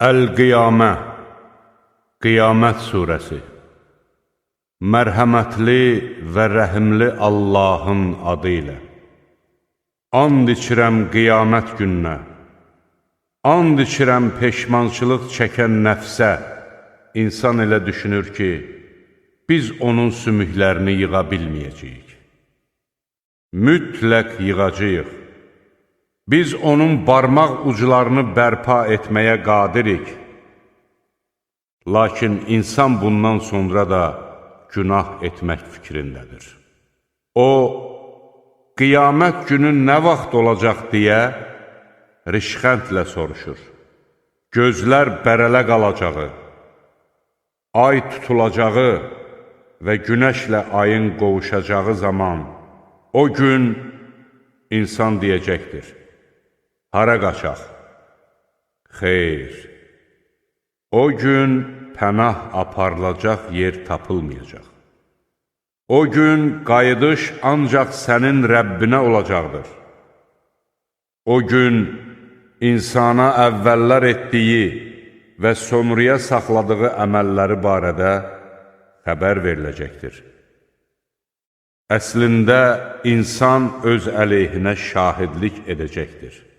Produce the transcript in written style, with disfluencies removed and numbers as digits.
Əl-Qiyamə, Qiyamət surəsi. Mərhəmətli və rəhimli Allahın adı ilə. And içirəm qiyamət gününə, and içirəm peşmançılıq çəkən nəfsə. İnsan elə düşünür ki, biz onun sümüklərini yığa bilməyəcəyik. Mütləq yığacağıq. Biz onun barmaq uclarını bərpa etməyə qadirik. Lakin insan bundan sonra da günah etmək fikrindədir. O, qiyamət günü nə vaxt olacaq deyə rişxəndlə soruşur. Gözlər bərələ qalacağı, ay tutulacağı və günəşlə ayın qovuşacağı zaman, o gün insan deyəcəkdir: hara qaçaq? Xeyr, o gün pənah aparılacaq yer tapılmayacaq. O gün qayıdış ancaq sənin Rəbbinə olacaqdır. O gün insana əvvəllər etdiyi və sonraya saxladığı əməlləri barədə xəbər veriləcəkdir. Əslində, insan öz əleyhinə şahidlik edəcəkdir.